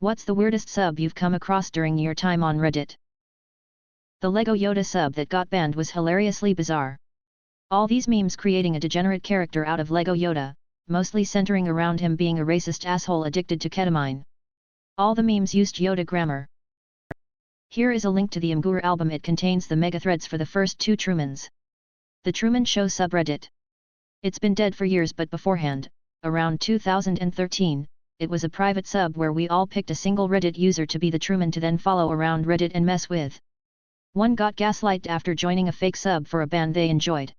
What's the weirdest sub you've come across during your time on Reddit? The Lego Yoda sub that got banned was hilariously bizarre. All these memes creating a degenerate character out of Lego Yoda, mostly centering around him being a racist asshole addicted to ketamine. All the memes used Yoda grammar. Here is a link to the Imgur album. It contains the mega threads for the first 2 Trumans. The Truman Show subreddit. It's been dead for years, but beforehand, around 2013, it was a private sub where we all picked a single Reddit user to be the Truman to then follow around Reddit and mess with. One got gaslighted after joining a fake sub for a band they enjoyed.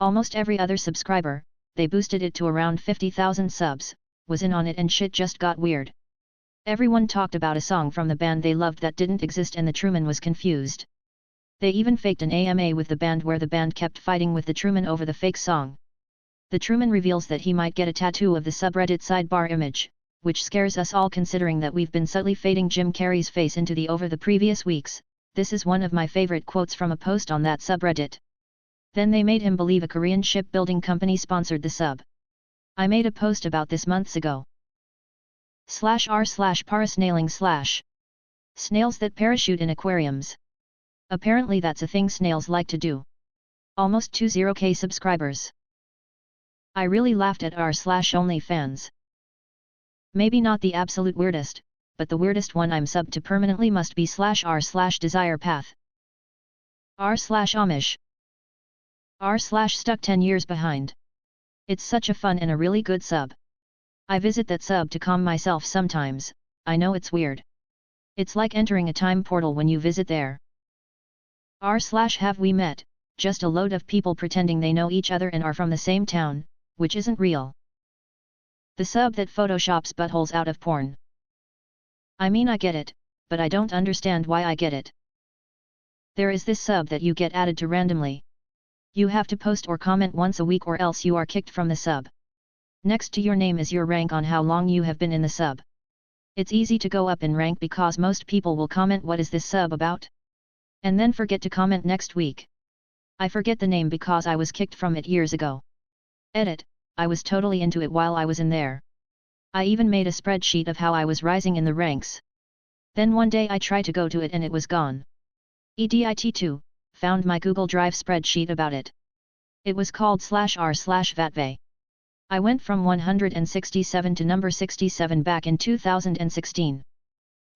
Almost every other subscriber, they boosted it to around 50,000 subs, was in on it, and shit just got weird. Everyone talked about a song from the band they loved that didn't exist, and the Truman was confused. They even faked an AMA with the band where the band kept fighting with the Truman over the fake song. The Truman reveals that he might get a tattoo of the subreddit sidebar image, which scares us all considering that we've been subtly fading Jim Carrey's face into the over the previous weeks. This is one of my favorite quotes from a post on that subreddit. Then they made him believe a Korean shipbuilding company sponsored the sub. I made a post about this months ago. /r/parasnailing/ Snails that parachute in aquariums. Apparently that's a thing snails like to do. Almost 20k subscribers. I really laughed at r/OnlyFans. Maybe not the absolute weirdest, but the weirdest one I'm subbed to permanently must be /r/DesirePath. r/Amish. r/Stuck 10 years behind. It's such a fun and a really good sub. I visit that sub to calm myself sometimes. I know it's weird. It's like entering a time portal when you visit there. r/Have we met, just a load of people pretending they know each other and are from the same town, which isn't real. The sub that photoshops buttholes out of porn. I mean, I get it, but I don't understand why I get it. There is this sub that you get added to randomly. You have to post or comment once a week or else you are kicked from the sub. Next to your name is your rank on how long you have been in the sub. It's easy to go up in rank because most people will comment what is this sub about? And then forget to comment next week. I forget the name because I was kicked from it years ago. Edit, I was totally into it while I was in there. I even made a spreadsheet of how I was rising in the ranks. Then one day I tried to go to it and it was gone. EDIT2, found my Google Drive spreadsheet about it. It was called /r/Vatve. I went from 167 to number 67 back in 2016.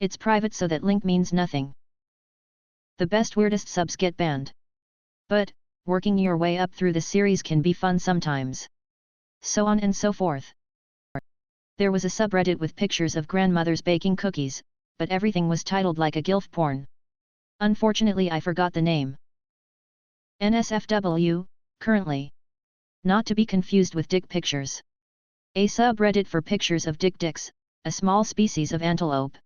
It's private so that link means nothing. The best weirdest subs get banned. But, working your way up through the series can be fun sometimes. So on and so forth. There was a subreddit with pictures of grandmothers baking cookies, but everything was titled like a gilf porn. Unfortunately I forgot the name. NSFW, currently. Not to be confused with dick pictures. A subreddit for pictures of dicks, a small species of antelope.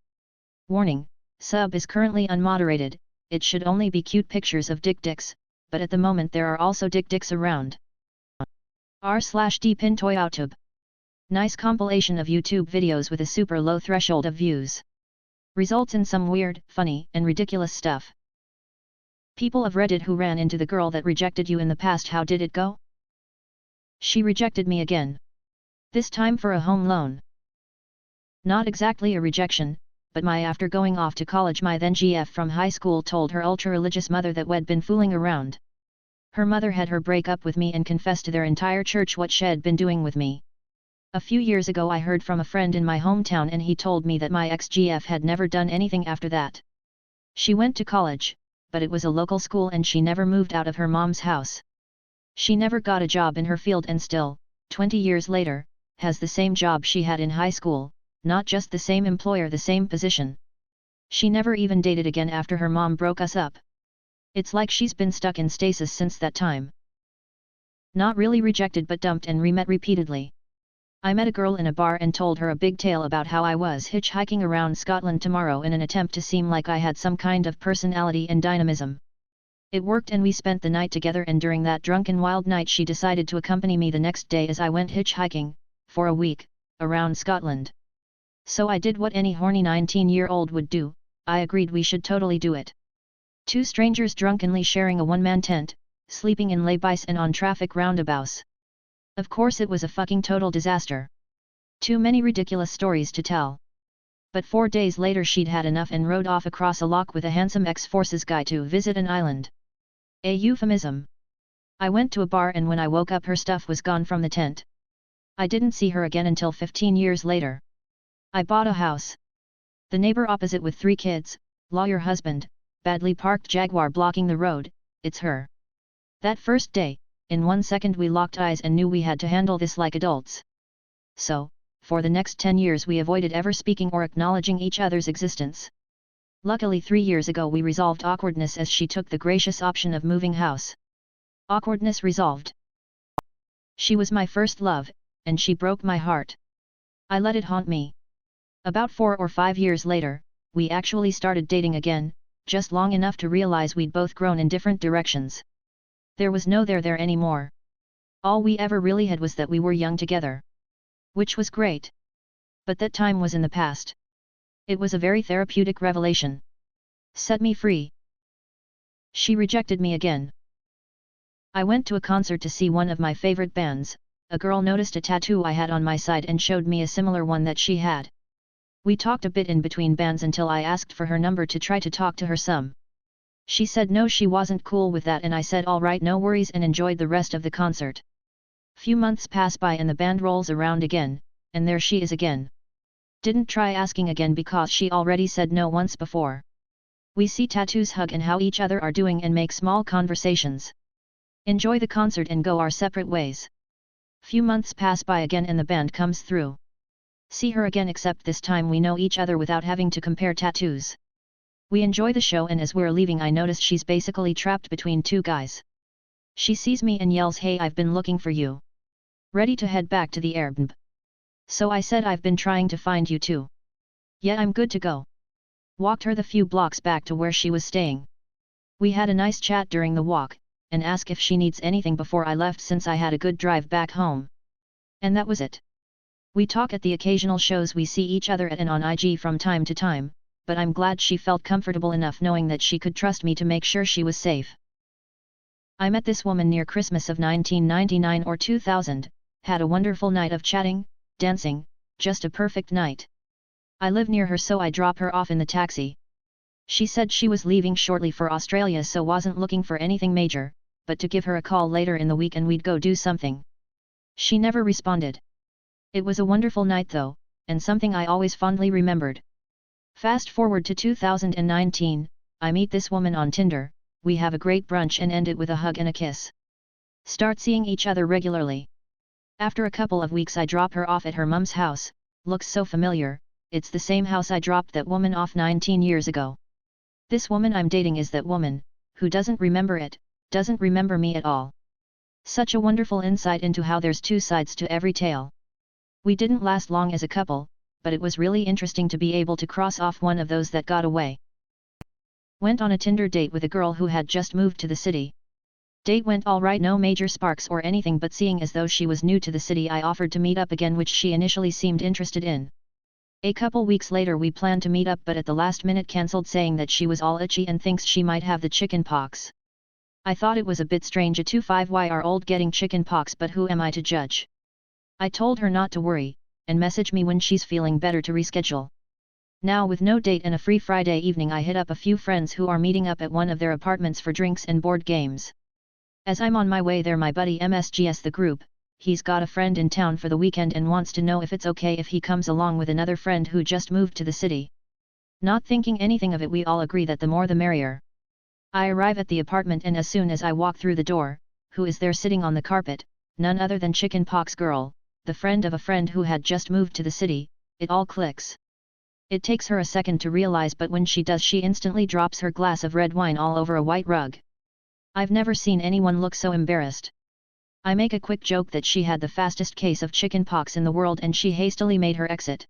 Warning, sub is currently unmoderated, it should only be cute pictures of dicks, but at the moment there are also dicks around. r/dpintoyoutube. Nice compilation of YouTube videos with a super low threshold of views. Results in some weird, funny, and ridiculous stuff. People of Reddit who ran into the girl that rejected you in the past, how did it go? She rejected me again. This time for a home loan. Not exactly a rejection, but after going off to college, my then GF from high school told her ultra-religious mother that we'd been fooling around. Her mother had her break up with me and confessed to their entire church what she'd been doing with me. A few years ago I heard from a friend in my hometown and he told me that my ex-GF had never done anything after that. She went to college, but it was a local school and she never moved out of her mom's house. She never got a job in her field and still, 20 years later, has the same job she had in high school, not just the same employer, the same position. She never even dated again after her mom broke us up. It's like she's been stuck in stasis since that time. Not really rejected but dumped and re-met repeatedly. I met a girl in a bar and told her a big tale about how I was hitchhiking around Scotland tomorrow in an attempt to seem like I had some kind of personality and dynamism. It worked and we spent the night together, and during that drunken wild night she decided to accompany me the next day as I went hitchhiking, for a week, around Scotland. So I did what any horny 19-year-old would do, I agreed we should totally do it. 2 strangers drunkenly sharing a one-man tent, sleeping in laybys and on traffic roundabouts. Of course it was a fucking total disaster. Too many ridiculous stories to tell. But 4 days later she'd had enough and rode off across a loch with a handsome ex-forces guy to visit an island. A euphemism. I went to a bar and when I woke up her stuff was gone from the tent. I didn't see her again until 15 years later. I bought a house. The neighbor opposite with 3 kids, lawyer husband, badly parked Jaguar blocking the road, it's her. That first day, in 1 second we locked eyes and knew we had to handle this like adults. So, for the next 10 years we avoided ever speaking or acknowledging each other's existence. Luckily 3 years ago we resolved awkwardness as she took the gracious option of moving house. Awkwardness resolved. She was my first love, and she broke my heart. I let it haunt me. About 4 or 5 years later, we actually started dating again, just long enough to realize we'd both grown in different directions. There was no there anymore. All we ever really had was that we were young together. Which was great. But that time was in the past. It was a very therapeutic revelation. Set me free. She rejected me again. I went to a concert to see one of my favorite bands. A girl noticed a tattoo I had on my side and showed me a similar one that she had. We talked a bit in between bands until I asked for her number to try to talk to her some. She said no, she wasn't cool with that, and I said alright, no worries, and enjoyed the rest of the concert. Few months pass by and the band rolls around again, and there she is again. Didn't try asking again because she already said no once before. We see tattoos, hug and how each other are doing and make small conversations. Enjoy the concert and go our separate ways. Few months pass by again and the band comes through. See her again, except this time we know each other without having to compare tattoos. We enjoy the show and as we're leaving I notice she's basically trapped between 2 guys. She sees me and yells, "Hey, I've been looking for you." Ready to head back to the Airbnb. So I said, "I've been trying to find you too." "Yeah, I'm good to go." Walked her the few blocks back to where she was staying. We had a nice chat during the walk, and asked if she needs anything before I left since I had a good drive back home. And that was it. We talk at the occasional shows we see each other at and on IG from time to time, but I'm glad she felt comfortable enough knowing that she could trust me to make sure she was safe. I met this woman near Christmas of 1999 or 2000, had a wonderful night of chatting, dancing, just a perfect night. I live near her so I drop her off in the taxi. She said she was leaving shortly for Australia so wasn't looking for anything major, but to give her a call later in the week and we'd go do something. She never responded. It was a wonderful night though, and something I always fondly remembered. Fast forward to 2019, I meet this woman on Tinder, we have a great brunch and end it with a hug and a kiss. Start seeing each other regularly. After a couple of weeks I drop her off at her mum's house, looks so familiar, it's the same house I dropped that woman off 19 years ago. This woman I'm dating is that woman, who doesn't remember it, doesn't remember me at all. Such a wonderful insight into how there's 2 sides to every tale. We didn't last long as a couple, but it was really interesting to be able to cross off one of those that got away. Went on a Tinder date with a girl who had just moved to the city. Date went alright, no major sparks or anything, but seeing as though she was new to the city I offered to meet up again, which she initially seemed interested in. A couple weeks later we planned to meet up but at the last minute cancelled, saying that she was all itchy and thinks she might have the chicken pox. I thought it was a bit strange, a 25-year-old getting chicken pox, but who am I to judge? I told her not to worry, and message me when she's feeling better to reschedule. Now with no date and a free Friday evening I hit up a few friends who are meeting up at one of their apartments for drinks and board games. As I'm on my way there my buddy MSGS the group, he's got a friend in town for the weekend and wants to know if it's okay if he comes along with another friend who just moved to the city. Not thinking anything of it, we all agree that the more the merrier. I arrive at the apartment and as soon as I walk through the door, who is there sitting on the carpet? None other than Chicken Pox Girl, the friend of a friend who had just moved to the city. It all clicks. It takes her a second to realize, but when she does she instantly drops her glass of red wine all over a white rug. I've never seen anyone look so embarrassed. I make a quick joke that she had the fastest case of chicken pox in the world and she hastily made her exit.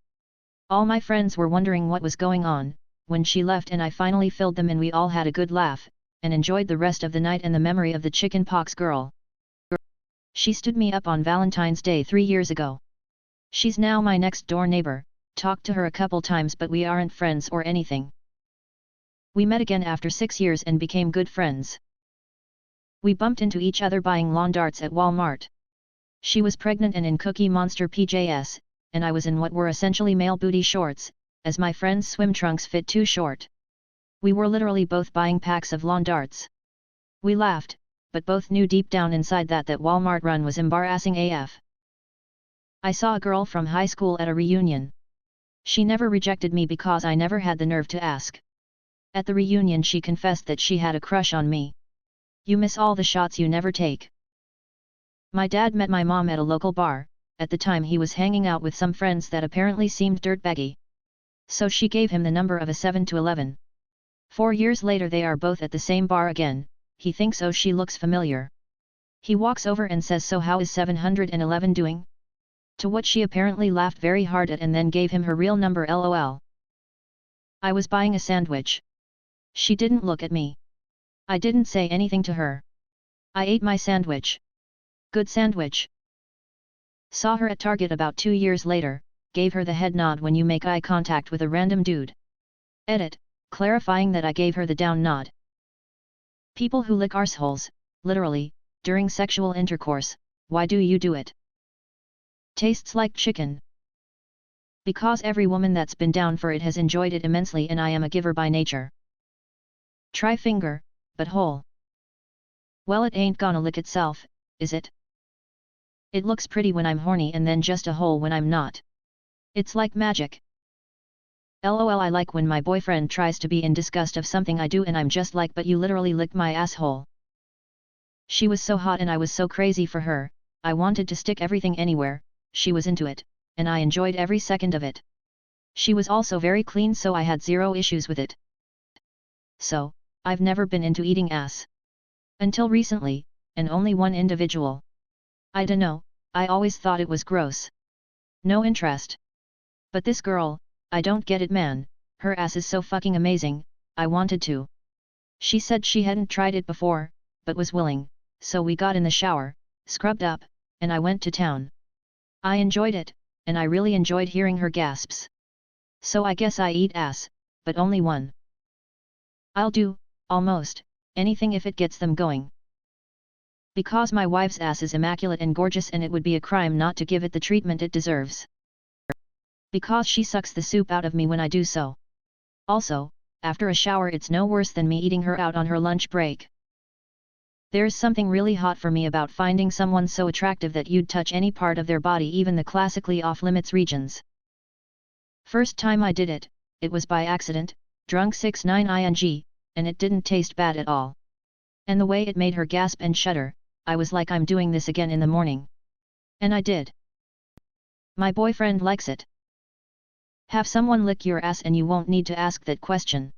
All my friends were wondering what was going on, when she left and I finally filled them in. We all had a good laugh, and enjoyed the rest of the night and the memory of the Chicken Pox Girl. She stood me up on Valentine's Day 3 years ago. She's now my next door neighbor, talked to her a couple times but we aren't friends or anything. We met again after 6 years and became good friends. We bumped into each other buying lawn darts at Walmart. She was pregnant and in Cookie Monster PJs, and I was in what were essentially male booty shorts, as my friend's swim trunks fit too short. We were literally both buying packs of lawn darts. We laughed, but both knew deep down inside that Walmart run was embarrassing AF. I saw a girl from high school at a reunion. She never rejected me because I never had the nerve to ask. At the reunion she confessed that she had a crush on me. You miss all the shots you never take. My dad met my mom at a local bar. At the time he was hanging out with some friends that apparently seemed dirtbaggy. So she gave him the number of a 7 to 11. 4 years later they are both at the same bar again. He thinks oh she looks familiar. He walks over and says so how is 711 doing? To what she apparently laughed very hard at and then gave him her real number LOL. I was buying a sandwich. She didn't look at me. I didn't say anything to her. I ate my sandwich. Good sandwich. Saw her at Target about 2 years later, gave her the head nod when you make eye contact with a random dude. Edit, clarifying that I gave her the down nod. People who lick arseholes, literally, during sexual intercourse, why do you do it? Tastes like chicken. Because every woman that's been down for it has enjoyed it immensely and I am a giver by nature. Try finger, but hole. Well it ain't gonna lick itself, is it? It looks pretty when I'm horny and then just a hole when I'm not. It's like magic. LOL I like when my boyfriend tries to be in disgust of something I do and I'm just like but you literally licked my asshole. She was so hot and I was so crazy for her, I wanted to stick everything anywhere, she was into it, and I enjoyed every second of it. She was also very clean so I had zero issues with it. So, I've never been into eating ass. Until recently, and only one individual. I dunno, I always thought it was gross. No interest. But this girl, I don't get it man, her ass is so fucking amazing, I wanted to. She said she hadn't tried it before, but was willing, so we got in the shower, scrubbed up, and I went to town. I enjoyed it, and I really enjoyed hearing her gasps. So I guess I eat ass, but only one. I'll do, almost, anything if it gets them going. Because my wife's ass is immaculate and gorgeous and it would be a crime not to give it the treatment it deserves. Because she sucks the soup out of me when I do so. Also, after a shower it's no worse than me eating her out on her lunch break. There's something really hot for me about finding someone so attractive that you'd touch any part of their body, even the classically off-limits regions. First time I did it, it was by accident, drunk 6-9 ing, and it didn't taste bad at all. And the way it made her gasp and shudder, I was like I'm doing this again in the morning. And I did. My boyfriend likes it. Have someone lick your ass and you won't need to ask that question.